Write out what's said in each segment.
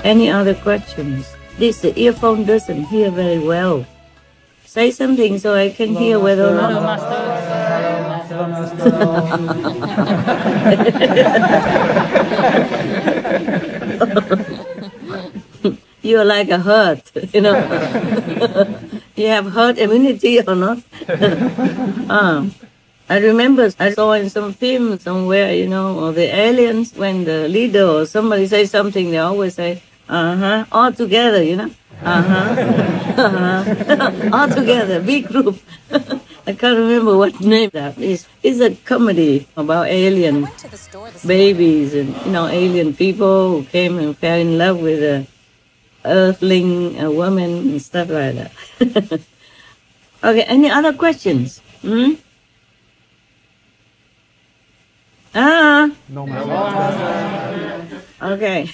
Any other questions? This earphone doesn't hear very well. Say something so I can hear whether or not. Hello, Master. You're like a herd, you know. You have herd immunity or not? I remember I saw in some film somewhere, you know, or the aliens, when the leader or somebody says something, they always say, all together, you know. All together, big group. I can't remember what name that is. It's a comedy about alien babies and, you know, alien people who came and fell in love with a earthling, a woman, and stuff like that. Okay, any other questions? No, Okay.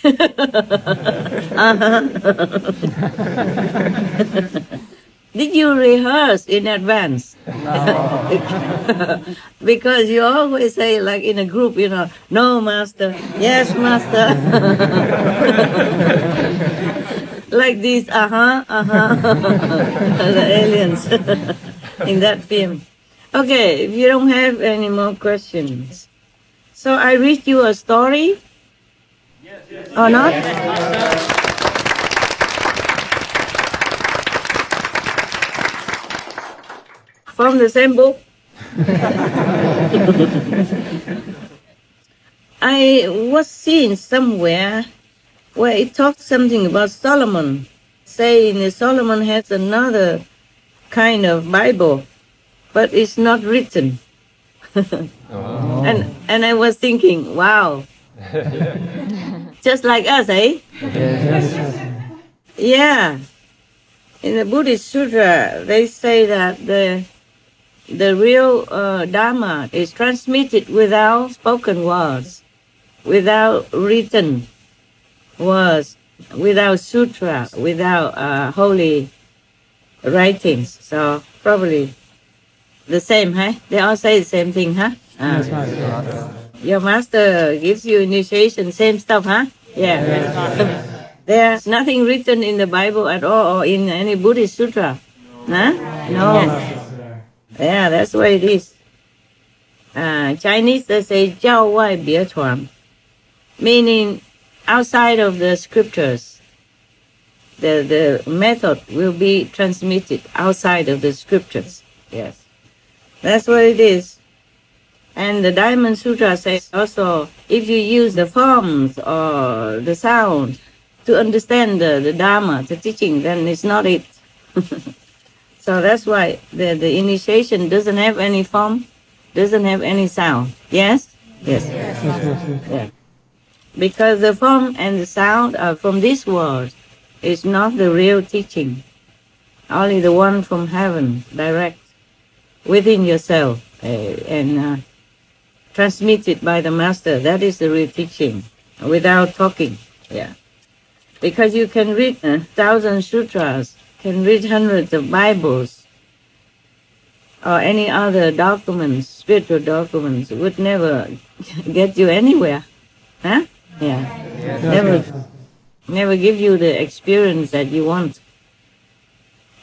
Did you rehearse in advance? No. Because you always say, like in a group, you know, no, master, yes, master. Like this, the aliens in that film. Okay, if you don't have any more questions. So I read you a story? Yes. Or not? Yes. From the same book? I was seeing somewhere where it talks something about Solomon, saying that Solomon has another kind of Bible, but it's not written. Oh. And I was thinking, wow, just like us, eh? Yeah. In the Buddhist Sutra, they say that the real Dharma is transmitted without spoken words, without written words, without sutra, without holy writings. So probably the same, huh? They all say the same thing, huh? Your master gives you initiation, same stuff, huh? Yeah. There's nothing written in the Bible at all or in any Buddhist sutra. Huh? No. Yeah, that's what it is. Chinese, they say 教外别传, meaning outside of the scriptures. The method will be transmitted outside of the scriptures. Yes. That's what it is. And the Diamond Sutra says also, if you use the forms or the sound to understand the Dharma, the teaching, then it's not it. So that's why the initiation doesn't have any form, doesn't have any sound. Yes? Yes. Yeah. Because the form and the sound are from this world. It's not the real teaching. Only the one from heaven, direct, within yourself, and transmitted by the master. That is the real teaching, without talking. Yeah. Because you can read 1,000 sutras, can read hundreds of Bibles, or any other documents, spiritual documents, would never get you anywhere. Huh? Yeah. Never give you the experience that you want,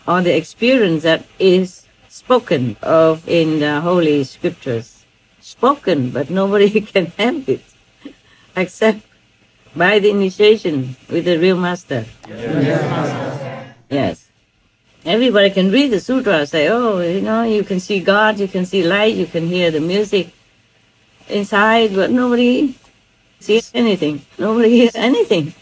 or the experience that is spoken of in the Holy Scriptures. Spoken, but nobody can have it, except by the initiation with the real master. Yes. Everybody can read the sutra, say, oh, you know, you can see God, you can see light, you can hear the music inside, but nobody sees anything. Nobody hears anything.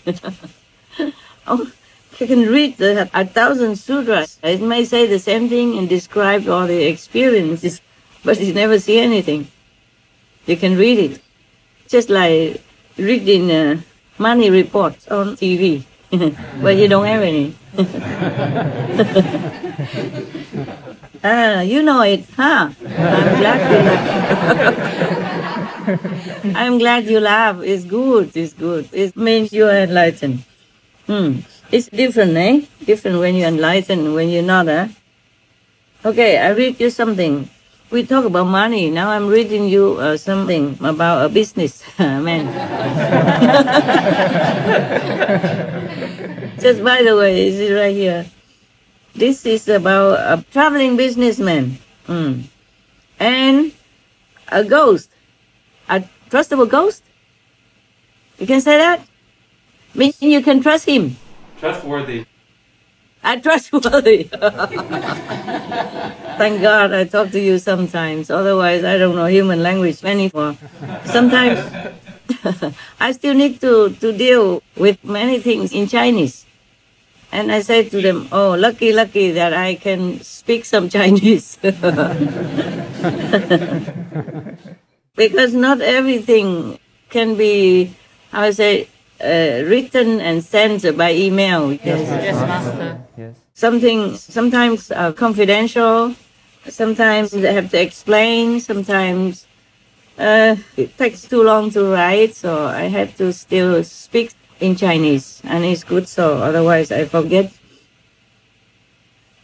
Oh, you can read 1,000 sutras. It may say the same thing and describe all the experiences, but you never see anything. You can read it. Just like reading money reports on TV, but you don't have any. You know it, huh? I'm glad you laugh. I'm glad you laugh. It's good, it's good. It means you are enlightened. It's different, eh? Different when you're enlightened and when you're not, eh? Okay, I read you something. We talk about money. Now I'm reading you something about a business man. Just by the way, is it right here? This is about a traveling businessman and a ghost, a trustable ghost. You can say that? Means you can trust him. Trustworthy. Trustworthy. Thank God I talk to you sometimes. Otherwise, I don't know human language anymore. Sometimes I still need to deal with many things in Chinese. And I say to them, oh, lucky that I can speak some Chinese. Because not everything can be, how I say, written and sent by email. Yes, Master. Yes. Sometimes confidential, sometimes they have to explain, sometimes it takes too long to write, so I have to still speak in Chinese, and it's good so, otherwise I forget.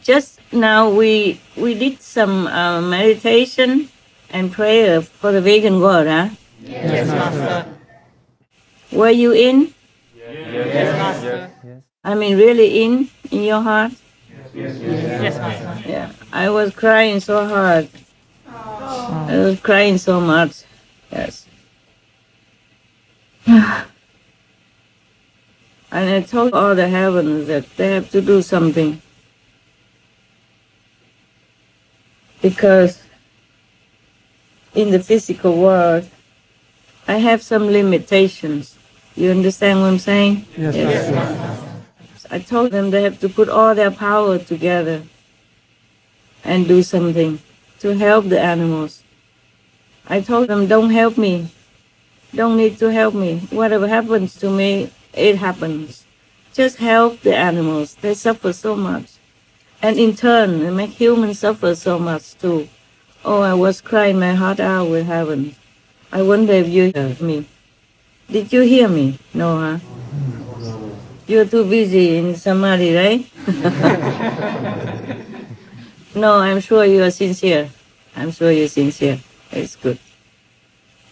Just now we did some meditation and prayer for the vegan world, huh? Yes, Master. Were you in? Yes, Master. Yes. I mean, really in your heart? Yes, Master. Yeah, I was crying so hard. I was crying so much. Yes. And I told all the heavens that they have to do something. Because in the physical world, I have some limitations. You understand what I'm saying? Yes, Yes. Master. I told them they have to put all their power together and do something to help the animals. I told them, don't help me. Don't need to help me. Whatever happens to me, it happens. Just help the animals. They suffer so much. And in turn, they make humans suffer so much too. Oh, I was crying my heart out with heaven. I wonder if you heard me. Did you hear me? No, huh? You're too busy in Samadhi, right? No, I'm sure you are sincere. I'm sure you're sincere. It's good.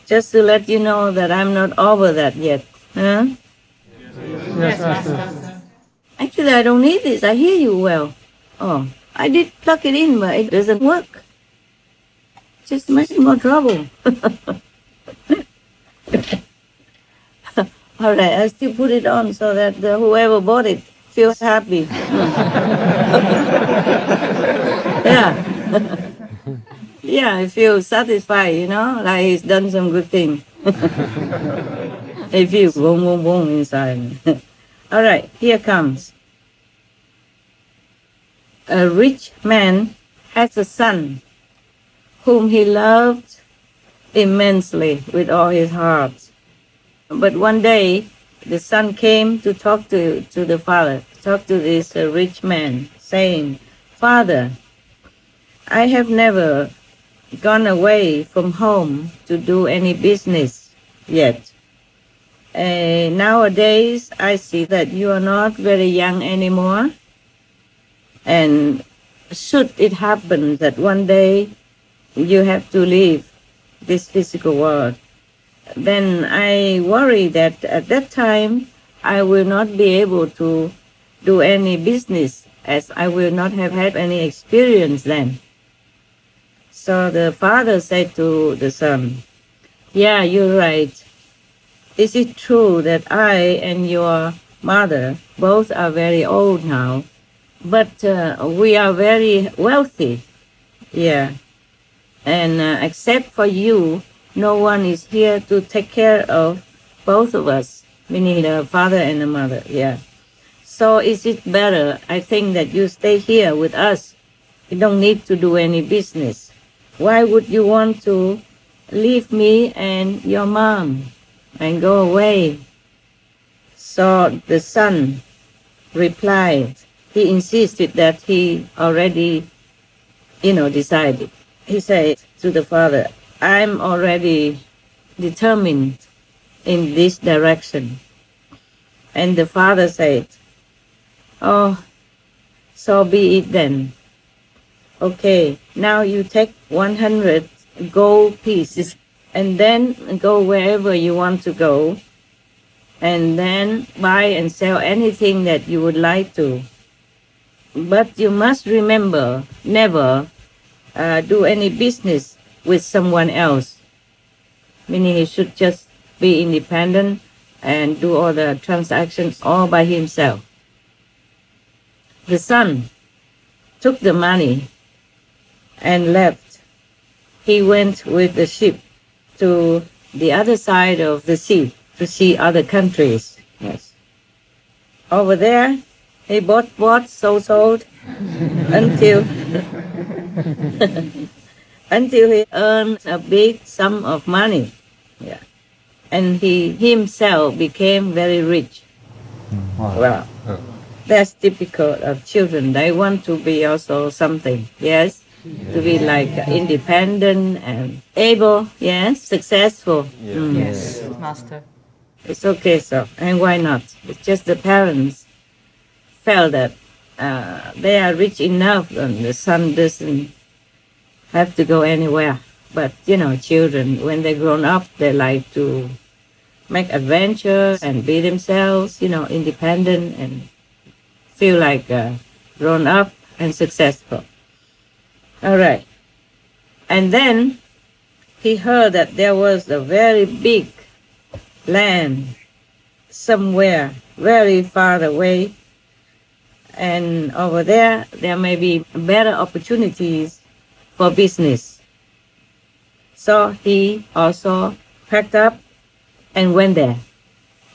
Just to let you know that I'm not over that yet. Huh? Yes, Master. Actually, I don't need this. I hear you well. Oh, I did plug it in, but it doesn't work. Just making more trouble. All right, I still put it on so that whoever bought it feels happy. Yeah. Yeah, I feel satisfied, you know, like he's done some good thing. I feel boom, boom, boom inside. All right, here comes. A rich man has a son whom he loved immensely with all his heart. But one day, the son came to talk to the father, talk to this rich man, saying, Father, I have never gone away from home to do any business yet. Nowadays, I see that you are not very young anymore. And should it happen that one day you have to leave this physical world, then I worry that at that time I will not be able to do any business, as I will not have had any experience then. So the father said to the son, yeah, you're right. Is it true that I and your mother both are very old now, but we are very wealthy? Yeah. And except for you, no one is here to take care of both of us, meaning the father and the mother. Yeah. So is it better, I think, that you stay here with us? You don't need to do any business. Why would you want to leave me and your mom and go away? So the son replied. He insisted that he already, decided. He said to the father, I'm already determined in this direction. And the father said, oh, so be it then. Okay, now you take 100 gold pieces and then go wherever you want to go and then buy and sell anything that you would like to. But you must remember, never do any business with someone else. Meaning he should just be independent and do all the transactions all by himself. The son took the money and left. He went with the ship to the other side of the sea to see other countries. Yes. Over there, he bought, sold until until he earned a big sum of money. Yeah. And he himself became very rich. Well, that's typical of children. They want to be also something, yes? To be like independent and able, yes? Successful. Yes, Master. It's okay, so, and why not? It's just the parents felt that they are rich enough and the son doesn't have to go anywhere. But, you know, children, when they grown up, they like to make adventures and be themselves, you know, independent and feel like grown up and successful. All right. And then he heard that there was a very big land somewhere very far away. And over there, there may be better opportunities for business. So he also packed up and went there.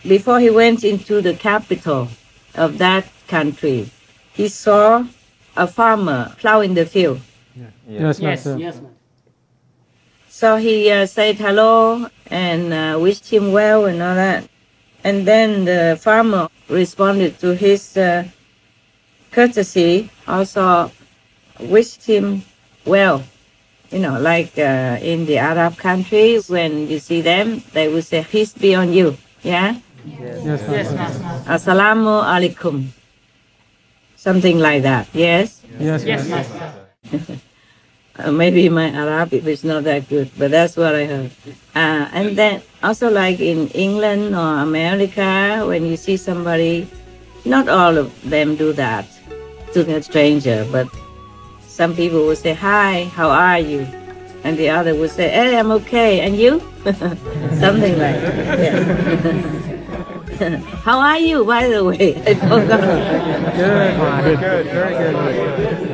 Before he went into the capital of that country, he saw a farmer plowing the field. Yes, Master. Yes, Master. So he said hello and wished him well and all that. And then the farmer responded to his courtesy, also wished him well. You know, like in the Arab countries, when you see them, they will say, peace be on you. Yeah? Yes, Master. Assalamu alaikum. Something like that. Yes? Yes, Master. Maybe my Arabic is not that good, but that's what I heard. And then also like in England or America, when you see somebody, not all of them do that to a stranger, but some people will say, hi, how are you? And the other will say, hey, I'm okay, and you? Something like that. Yeah. How are you, by the way? I forgot. Good, very good.